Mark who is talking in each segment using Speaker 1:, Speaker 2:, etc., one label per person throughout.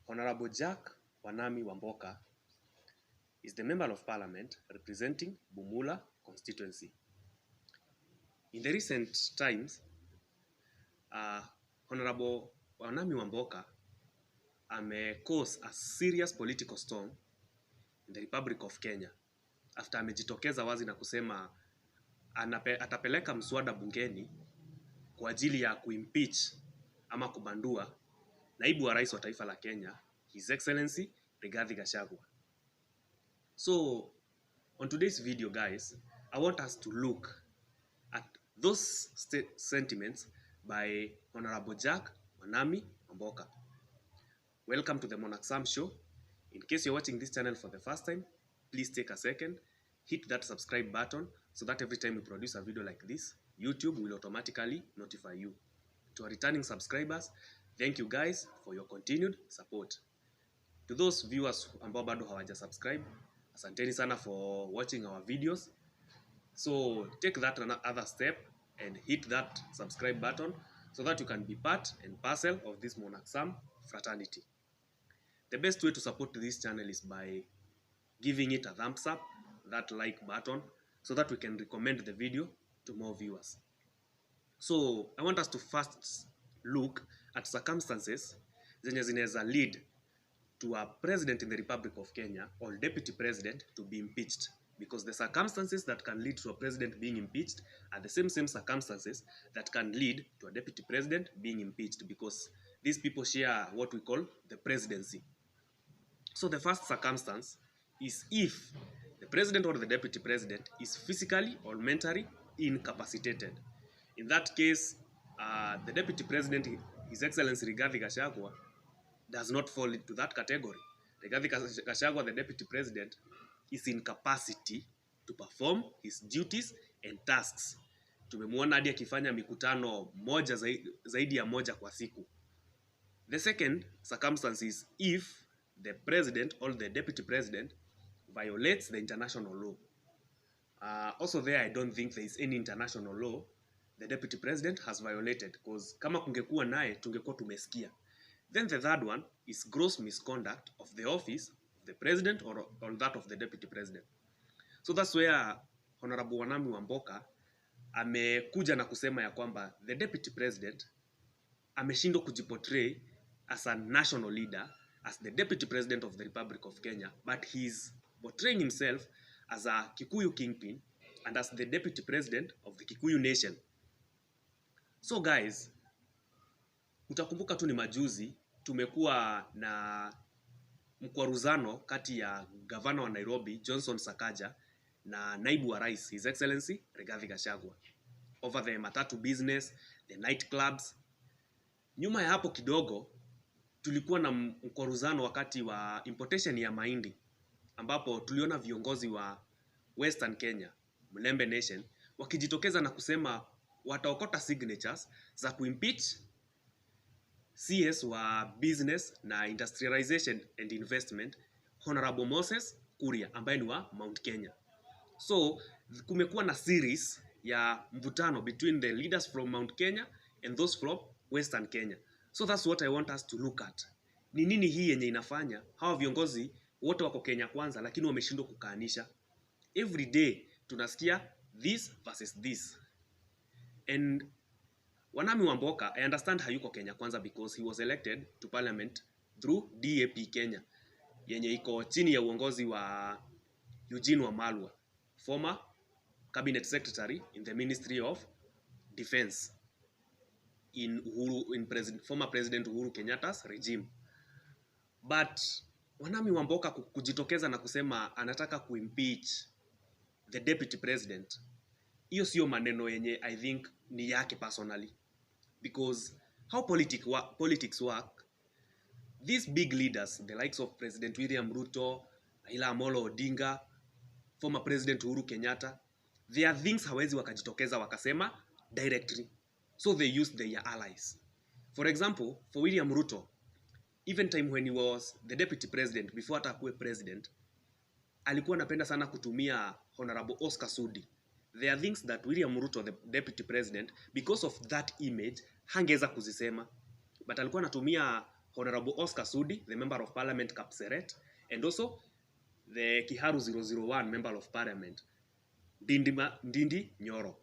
Speaker 1: Honorable Jack Wanami Wamboka is the Member of Parliament representing Bumula constituency. In the recent times, Honorable Wanami Wamboka cause a serious political storm in the Republic of Kenya after amejitokeza wazi na kusema atapeleka mswada bungeni kwa ajili ya kuimpeach ama kubandua naibu wa rais wa taifa la Kenya, His Excellency Gachagua. So on today's video, guys, I want us to look at those sentiments by Honorable Jack Wanami Wamboka. Welcome to the Monarch Sam Show. In case you're watching this channel for the first time, please take a second, hit that subscribe button so that every time we produce a video like this, YouTube will automatically notify you. To our returning subscribers, thank you guys for your continued support. To those viewers ambao bado hawaja subscribe, asanteni sana for watching our videos. So take that another step and hit that subscribe button so that you can be part and parcel of this Monarch Sam fraternity. The best way to support this channel is by giving it a thumbs up, that like button, so that we can recommend the video to more viewers. So I want us to first look at circumstances zenye zinaweza lead to a president in the Republic of Kenya or deputy president to be impeached, because the circumstances that can lead to a president being impeached are the same circumstances that can lead to a deputy president being impeached, because these people share what we call the presidency. So the first circumstance is if the president or the deputy president is physically or mentally incapacitated. In that case, the deputy president, His Excellency Gachagua, does not fall into that category. Gachagua, the deputy president, is in capacity to perform his duties and tasks. Tumemwona hadi akifanya mikutano moja zaidi ya moja kwa siku. The second circumstance is if the president or the deputy president violates the international law. Also there, I don't think there is any international law the deputy president has violated, because kama kungekuwa naye tungekuwa tumesikia. Then the third one is gross misconduct of the office of the president or that of the deputy president. So that's where Honorable Wanami Wamboka amekuja na kusema ya kwamba the deputy president ameshindwa kujiportray as a national leader, as the deputy president of the Republic of Kenya, but he's portraying himself as a Kikuyu kingpin and as the deputy president of the Kikuyu nation. So guys, utakumbuka tu ni majuzi tumekuwa na mkwaruzano kati ya gavana wa Nairobi Johnson Sakaja na naibu wa rais His Excellency Gachagua over the matatu business, the night clubs. Nyuma ya hapo kidogo tulikuwa na mkwaruzano wakati wa importation ya mahindi, ambapo tuliona viongozi wa Western Kenya, Mlembe Nation, wakijitokeza na kusema wataokota signatures za kuimpeach CS wa business na industrialization and investment, Honorable Moses Kuria, ambaye ni wa Mount Kenya. So kumekuwa na series ya mvutano between the leaders from Mount Kenya and those from Western Kenya. So that's what I want us to look at. Ni nini hii yenye inafanya hawa viongozi wote wako Kenya kwanza lakini wameshindwa kukaanisha? Every day tunasikia this versus this. And Wanami Wamboka, I understand hayuko Kenya kwanza because he was elected to parliament through DAP Kenya, yenye iko chini ya uongozi wa Eugene Wamalwa, former cabinet secretary in the Ministry of Defense in former President Uhuru Kenyatta's regime. But Wanami Wamboka kujitokeza na kusema anataka kuimpeach the deputy president, hiyo sio maneno yenye I think ni yake personally, because how politics work, these big leaders, the likes of President William Ruto, Raila Amolo Odinga, former President Uhuru Kenyatta, there are things hawezi wakajitokeza wakasema directly, so they use their allies. For example, for William Ruto, even time when he was the deputy president, before atakuwe president, alikuwa anapenda sana kutumia Honorable Oscar Sudi. There are things that William Ruto, the deputy president, because of that image, hangeza kuzisema. But alikuwa anatumia Honorable Oscar Sudi, the Member of Parliament Kapseret, and also the Kiharu 001 Member of Parliament, Ndindi Nyoro.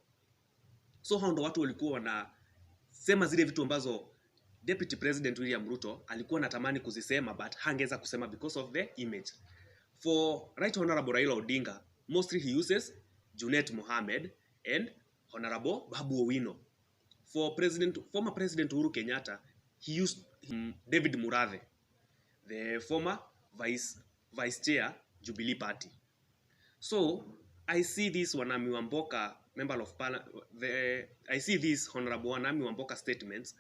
Speaker 1: So hao ndo watu walikuwa wanasema zile vitu ambazo Deputy President William Ruto alikuwa anatamani kuzisema but hangeweza kusema because of the image. For Right Honorable Raila Odinga, mostly he uses Junet Mohammed and Honorable Babu Owino. For former President Uhuru Kenyatta, he used David Murathe, the former vice chair Jubilee Party. So I see this Wanami Wamboka member of I see this Honorable Wanami Wamboka statements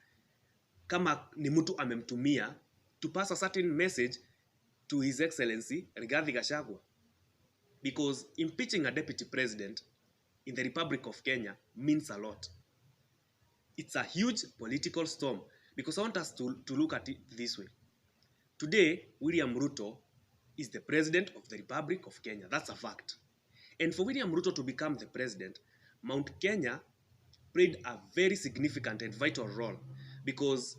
Speaker 1: kama ni mtu amemtumia to pass a certain message to His Excellency Rigathi Gachagua, because impeaching a deputy president in the Republic of Kenya means a lot. It's a huge political storm, because I want us to look at it this way. Today, William Ruto is the president of the Republic of Kenya. That's a fact. And for William Ruto to become the president, Mount Kenya played a very significant and vital role, because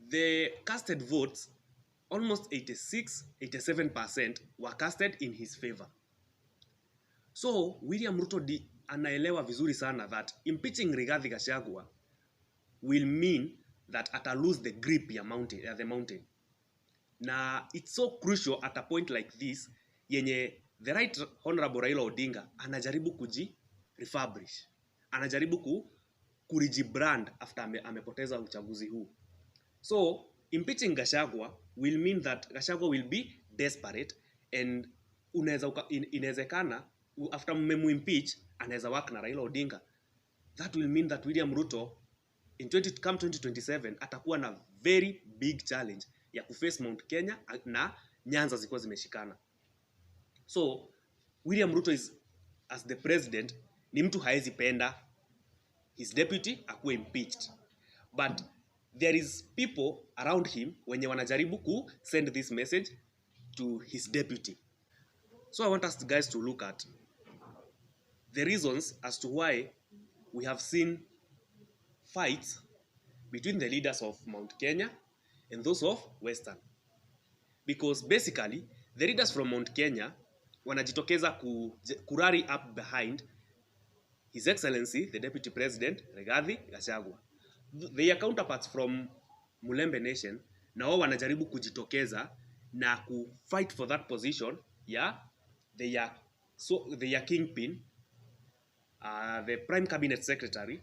Speaker 1: the casted votes, almost 87% were casted in his favor. So William Ruto anaelewa vizuri sana that impeaching Rigathi Gachagua will mean that ata lose the grip ya the mountain. Na it's so crucial at a point like this yenye the Right Honorable Raila Odinga anajaribu refurbish. Anajaribu rebrand after amepoteza uchaguzi huu. So impeaching Gachagua will mean that Gachagua will be desperate, and inawezekana after impeach anaweza work na Raila Odinga. That will mean that William Ruto come 2027 atakuwa na very big challenge ya kuface Mount Kenya na Nyanza zikuwa zimeshikana. So William Ruto is, as the president, ni mtu haezi penda his deputy akuwe impeached. But there is people around him wenye wanajaribu send this message to his deputy. So I want us guys to look at the reasons as to why we have seen fights between the leaders of Mount Kenya and those of Western. Because basically, the leaders from Mount Kenya wanajitokeza kurari up behind His Excellency, the Deputy President, Rigathi Gachagua. Their counterparts from Mulembe Nation na wao wanajaribu kujitokeza na fight for that position ya their kingpin, the Prime Cabinet Secretary,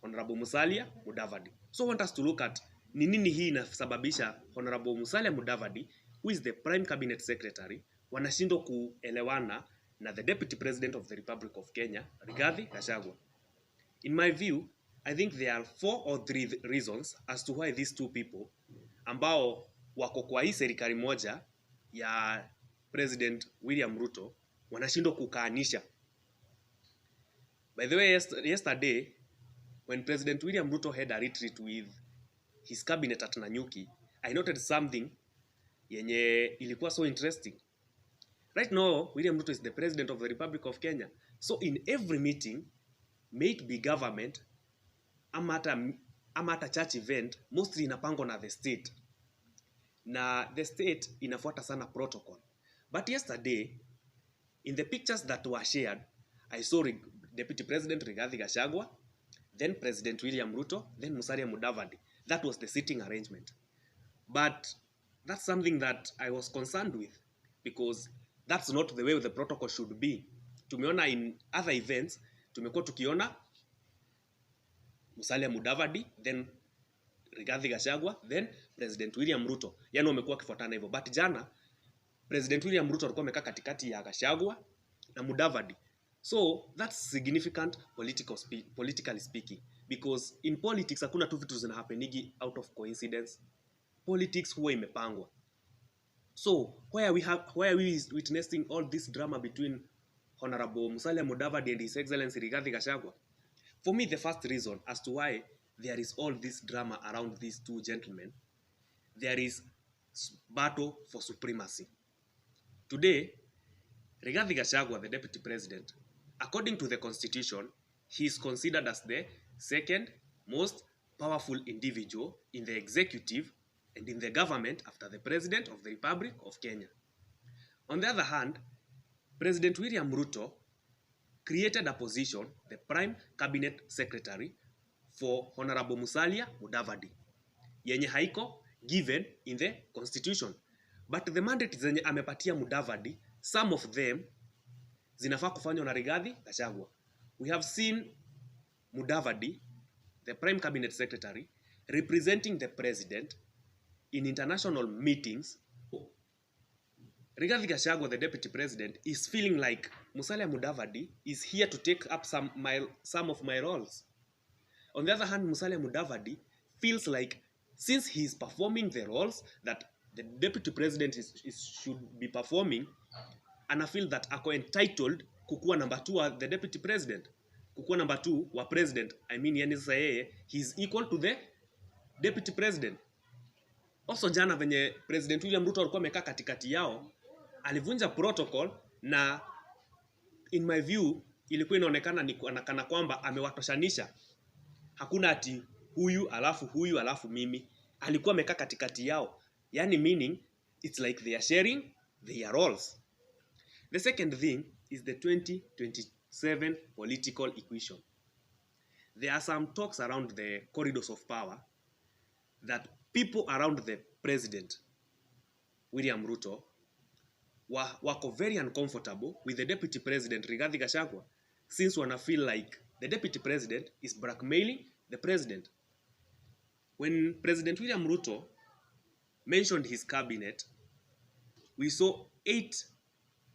Speaker 1: Honorable Musalia Mudavadi. So I want us to look at ni nini hii inasababisha Honorable Musalia Mudavadi, who is the Prime Cabinet Secretary, wanashindwa kuelewana na the Deputy President of the Republic of Kenya, Rigathi Gachagua. In my view, I think there are 4 or 3 reasons as to why these two people ambao wako kwa hii serikali moja ya President William Ruto wanashindwa kukaanisha. By the way, yesterday, when President William Ruto had a retreat with his cabinet at Nanyuki, I noted something yenye ilikuwa so interesting. Right now, William Ruto is the President of the Republic of Kenya. So in every meeting, may it be government, ama hata church event, mostly inapangwa na the state. Na the state inafuata sana protocol. But yesterday, in the pictures that were shared, I saw Deputy President Rigathi Gachagua, then President William Ruto, then Musalia Mudavadi. That was the sitting arrangement. But that's something that I was concerned with, because that's not the way the protocol should be. Tumeona in other events, tumekuwa tukiona Musalia Mudavadi, then Rigathi Gachagua, then President William Ruto. Yani wamekuwa kifuatana hivyo. But jana, President William Ruto alikuwa amekaa katikati ya Gachagua na Mudavadi. So that's significant politically speaking, because in politics hakuna tu vitu zinahapenigi out of coincidence. Politics huwa imepangwa. So why are we witnessing all this drama between Honorable Musalia Mudavadi and His Excellency Rigathi Gachagua? For me, the first reason as to why there is all this drama around these two gentlemen, there is battle for supremacy. Today, Rigathi Gachagua, the Deputy President, according to the Constitution, he is considered as the second most powerful individual in the executive and in the government after the President of the Republic of Kenya. On the other hand, President William Ruto created a position, the Prime Cabinet Secretary, for Honorable Musalia Mudavadi, yenye haiko given in the constitution. But the mandate zenye amepatia Mudavadi, some of them zinafaa kufanywa na Rigathi Gachagua. We have seen Mudavadi, the Prime Cabinet Secretary, representing the President in international meetings. Rigathi Gachagua, the Deputy President, is feeling like Musalia Mudavadi is here to take up some of my roles. On the other hand, Musalia Mudavadi feels like since he is performing the roles that the Deputy President should be performing, and I feel that ako entitled kukuwa number 2 wa the Deputy President. Kukuwa number 2 wa President. I mean, yani sasa yeye, he is equal to the Deputy President. Also jana venye President William Ruto alikuwa amekaa katikati yao, alivunja protocol na in my view ilikuwa inaonekana ni kana kwamba amewatoshanisha. Hakuna ati huyu alafu mimi. Alikuwa amekaa katikati yao. Yani meaning it's like they are sharing their roles. The second thing is the 2027 political equation. There are some talks around the corridors of power that people around the President William Ruto were very uncomfortable with the Deputy President Rigathi Gachagua, since wana feel like the Deputy President is blackmailing the President. When President William Ruto mentioned his cabinet, we saw 8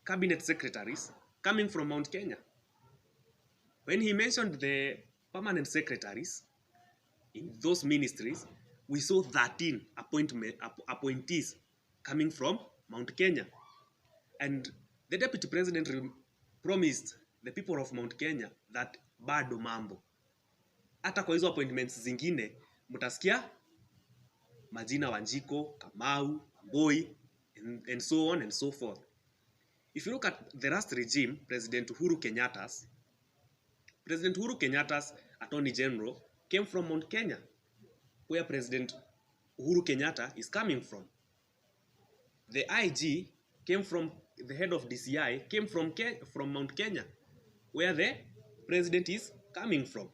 Speaker 1: cabinet secretaries coming from Mount Kenya. When he mentioned the permanent secretaries in those ministries, we saw 13 appointees coming from Mount Kenya. And the Deputy President promised the people of Mount Kenya that bado mambo. Hata kwa hizo appointments zingine, mutasikia majina Wanjiko, Kamau, Boy, and so on and so forth. If you look at the last regime, President Uhuru Kenyatta's Attorney General came from Mount Kenya, where President Uhuru Kenyatta is coming from. The IG came from, the head of DCI came from Mount Kenya, where the president is coming from.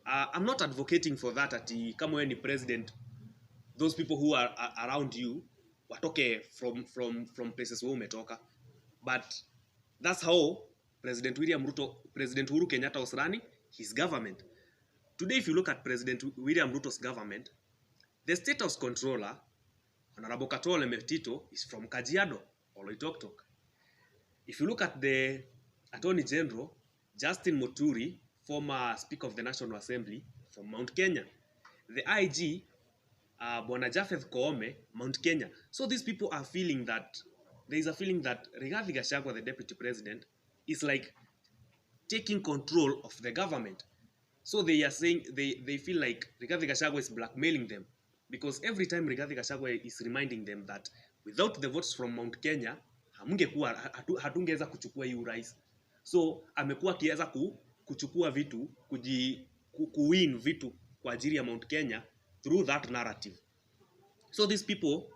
Speaker 1: I'm not advocating for that ati kama wewe ni president, those people who are around you watoke from places where umetoka. But that's how President Uhuru Kenyatta was running his government. Today, if you look at President William Ruto's government, the status controller, Honorable Katole Metito, is from Kajiado, Oloitoktok. If you look at the Attorney General, Justin Muturi, former Speaker of the National Assembly, from Mount Kenya. The IG, Bwana Japheth Koome, Mount Kenya. So these people are feeling that, there is a feeling that Rigathi Gachagua, the Deputy President, is like taking control of the government. So they are saying, they feel like Rigathi Gachagua is blackmailing them. Because every time Rigathi Gachagua is reminding them that without the votes from Mount Kenya, hatungeweza kuchukua hii urais. So amekuwa akiweza kuchukua vitu, kuwin vitu kwa ajili ya Mount Kenya through that narrative. So these people,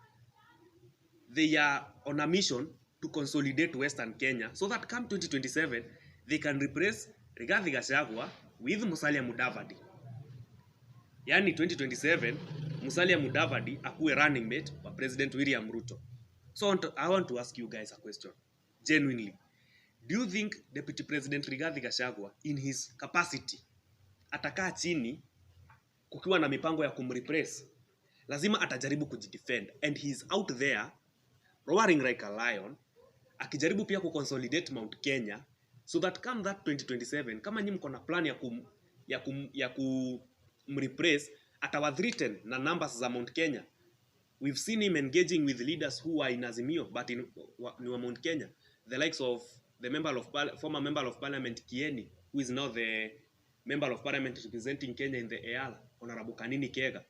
Speaker 1: they are on a mission to consolidate Western Kenya so that come 2027, they can replace Rigathi Gachagua with Musalia Mudavadi. Yani 2027, Musalia Mudavadi akuwe running mate wa President William Ruto. So I want to ask you guys a question. Genuinely. Do you think Deputy President Rigathi Gachagua, in his capacity, atakaa chini kukiwa na mipango ya kumrepress? Lazima atajaribu kujidefend. And he's out there, roaring like a lion, akijaribu pia kuconsolidate Mount Kenya, so that come that 2027, kama nyinyi mko na plan ya kumrepress, atawadhreaten na numbers za Mount Kenya. We've seen him engaging with leaders who are in Azimio, but in Mount Kenya. The likes of the former member of parliament Kieni, who is now the member of parliament representing Kenya in the EALA, Honorable Kanini Kega.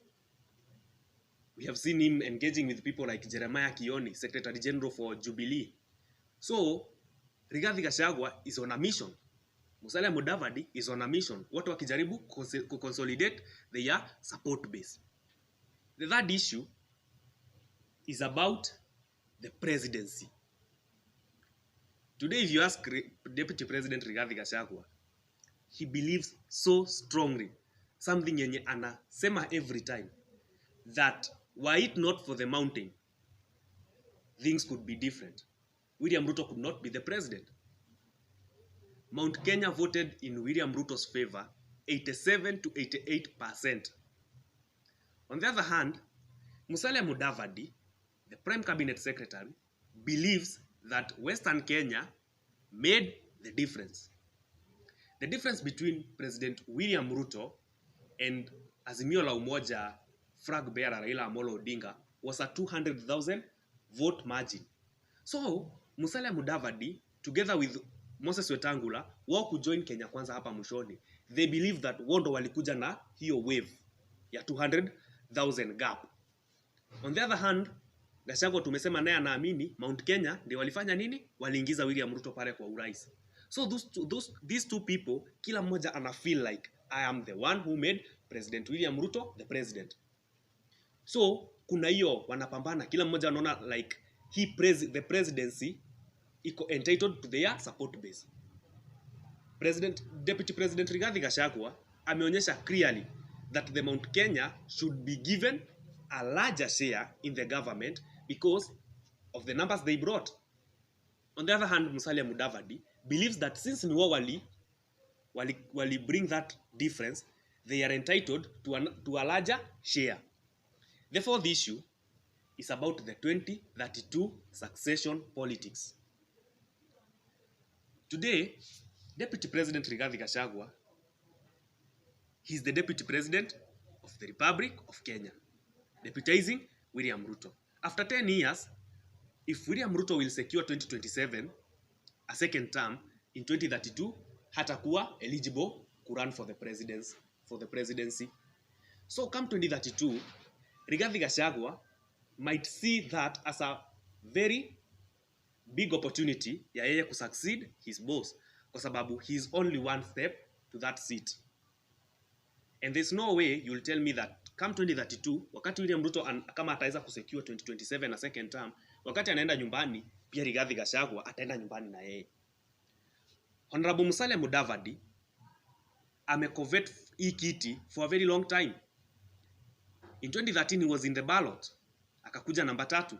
Speaker 1: We have seen him engaging with people like Jeremiah Kioni, Secretary General for Jubilee. So, Rigathi Gachagua is on a mission. Musalia Mudavadi is on a mission. Watu wakijaribu consolidate their support base. The third issue is about the presidency. Today, if you ask Deputy President Rigathi Gachagua, he believes so strongly, something yenye anasema every time, that were it not for the mountain, things could be different. William Ruto could not be the president. Mount Kenya voted in William Ruto's favor 87 to 88%. On the other hand, Musalia Mudavadi, the Prime Cabinet Secretary, believes that Western Kenya made the difference. The difference between President William Ruto and Azimio la Umoja flag bearer Raila Amolo Odinga was a 200,000 vote margin. So, Musalia Mudavadi, together with Moses Wetangula, wao kujoin Kenya Kwanza hapa mwishoni. They believe that wondo walikuja na hiyo wave ya 200,000 gap. On the other hand, Gachagua tumesema naye anaamini Mount Kenya ndio walifanya nini? Waliingiza William Ruto pale kwa urais. So these two people, kila mmoja ana feel like I am the one who made President William Ruto the president. So kuna hiyo wanapambana, kila mmoja anaona like the presidency iko entitled to their support base. Deputy President Rigathi Gachagua ameonyesha clearly that the Mount Kenya should be given a larger share in the government because of the numbers they brought. On the other hand, Musalia Mudavadi believes that since ni wali bring that difference, they are entitled to a larger share. Therefore, the issue is about the 2032 succession politics. Today, Deputy President Rigathi Gachagua, he is the Deputy President of the Republic of Kenya, deputizing William Ruto. After 10 years, if William Ruto will secure 2027, a second term, in 2032, hatakuwa eligible to run for the presidency. So come 2032, Rigathi Gachagua might see that as a very big opportunity ya yeye kusucceed his boss, kwa sababu he is only one step to that seat. And there's no way you'll tell me that come 2032, wakati William Ruto kama ataweza kusecure 2027 a second term, wakati anaenda nyumbani, pia Rigathi Gachagua ataenda nyumbani na yeye. Honorable Musalia Mudavadi amecovet hii kiti for a very long time. In 2013 he was in the ballot, akakuja namba 3.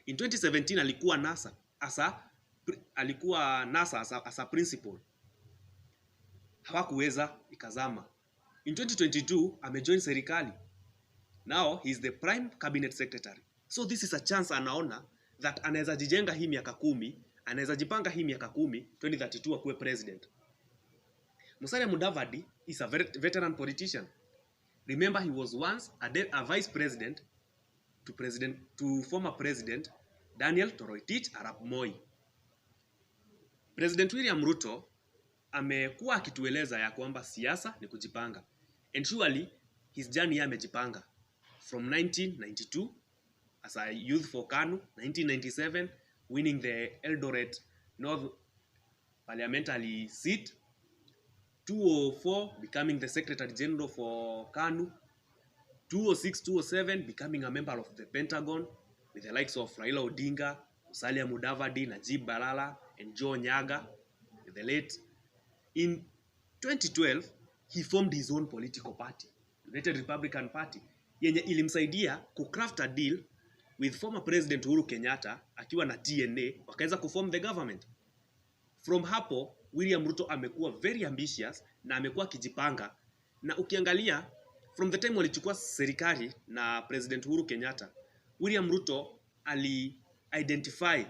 Speaker 1: In 2017 alikuwa NASA as a principal. Hawakuweza, ikazama. In 2022 amejoin serikali. Now he is the Prime Cabinet Secretary. So this is a chance anaona that anaweza jijenga hii miaka 10, anaweza jipanga hii miaka 10, 2032 akuwe president. Musalia Mudavadi is a veteran politician. Remember, he was once a vice president to former president Daniel Toroitich Arap Moi. President William Ruto amekuwa akitueleza ya kwamba siasa ni kujipanga. And surely his journey amejipanga. From 1992 as a youth for KANU, 1997 winning the Eldoret North parliamentary seat, 2004 becoming the Secretary General for KANU, 2006-2007 becoming a member of the Pentagon with the likes of Raila Odinga, Musalia Mudavadi, Najib Balala, and Joe Nyaga, the late. In 2012, he formed his own political party, United Republican Party, yenye ilimsaidia kucraft a deal with former President Uhuru Kenyatta akiwa na TNA, wakaweza kuform the government. From hapo, William Ruto amekuwa very ambitious na amekuwa kijipanga. Na ukiangalia, from the time walichukua serikali na President Uhuru Kenyatta, William Ruto ali-identify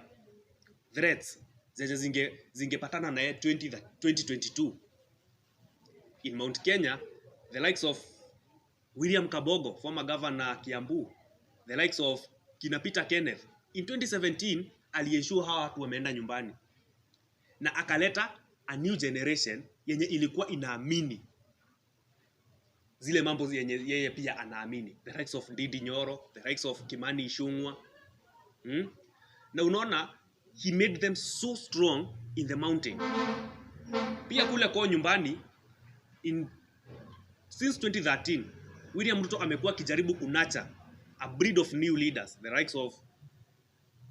Speaker 1: threats zenye zingepatana na 2022. In Mount Kenya, the likes of William Kabogo, former governor Kiambu, the likes of Kinapita Kenneth, in 2017 aliensure hawa watu wameenda nyumbani. Na akaleta a new generation yenye ilikuwa inaamini zile mambo yenye yeye pia anaamini. The likes of Ndindi Nyoro, the likes of Kimani Ichung'wah. Na unaona, he made them so strong in the mountain. Pia kule kwa nyumbani, since 2013, William Ruto amekuwa kijaribu kunacha a breed of new leaders, the likes of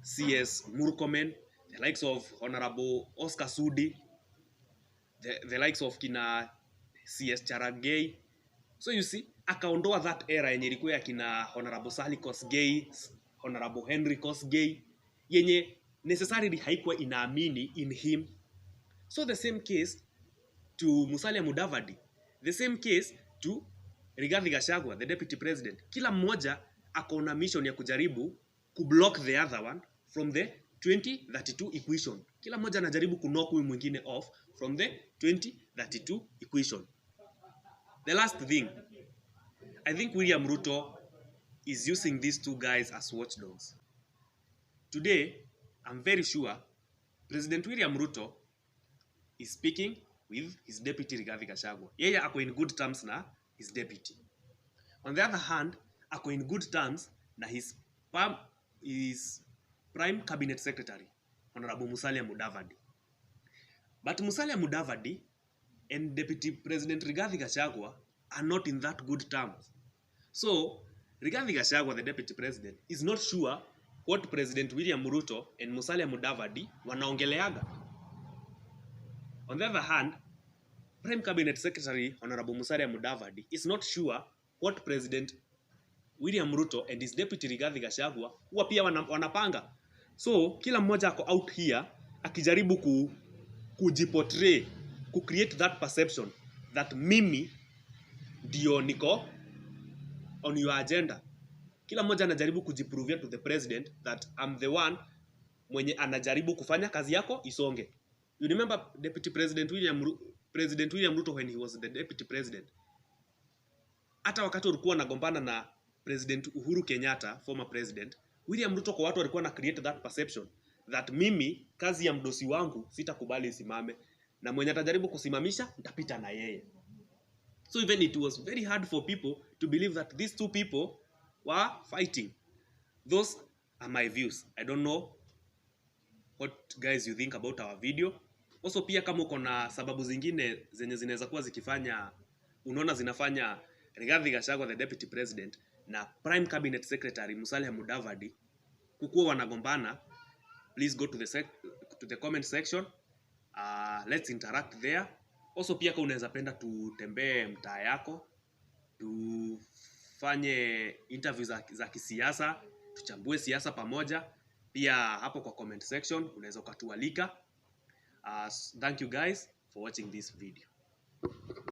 Speaker 1: CS Murkomen, the likes of Honorable Oscar Sudi, the likes of kina CS Charagei. So you see, akaondoa that era yenye ilikuwa ya kina Honorable Sally Kosgei, Honorable Henry Kosgei, yenye necessarily haikuwa inaamini in him. So the same case to Musalia Mudavadi, the same case to Rigathi Gachagua, the deputy president. Kila mmoja akona mission ya kujaribu kublock the other one from the 2032 equation. Kila mmoja anajaribu kunock huyu mwingine off from the 2032 equation. The last thing, I think William Ruto is using these two guys as watchdogs. Today, I'm very sure President William Ruto is speaking with his deputy Rigathi Gachagua. Yeye ako in good terms na his deputy. On the other hand, ako in good terms na his prime cabinet secretary, Honorable Musalia Mudavadi. But Musalia Mudavadi and Deputy President Rigathi Gachagua are not in that good terms. So, Rigathi Gachagua, the Deputy President, is not sure what President William Ruto and Musalia Mudavadi wanaongeleaga. On the other hand, Prime Cabinet Secretary Honorable Musalia Mudavadi is not sure what President William Ruto and his Deputy Rigathi Gachagua huwa pia wanapanga. So, kila mmoja ako out here akijaribu kujiportray, create that perception that mimi ndio niko on your agenda. Kila mmoja anajaribu kujiprove to the president that I'm the one mwenye anajaribu kufanya kazi yako isonge. You remember President William Ruto when he was the deputy president. Hata wakati walikuwa nagombana na President Uhuru Kenyatta, former president, William Ruto kwa watu walikuwa na create that perception that mimi kazi ya mdosi wangu sitakubali isimame na mwenye atajaribu kusimamisha nitapita na yeye. So even it was very hard for people to believe that these two people were fighting. Those are my views. I don't know what guys you think about our video. Also pia kama uko na sababu zingine zenye zinaweza kuwa zikifanya unaona zinafanya Rigathi Gachagua the deputy president na prime cabinet secretary Musalia Mudavadi kukuwa wanagombana, please go to the comment section. Let's interact there. Also pia kama unaweza penda tutembee mtaa yako, tufanye interviews za kisiasa, tuchambue siasa pamoja. Pia hapo kwa comment section unaweza ukatualika. Thank you guys for watching this video.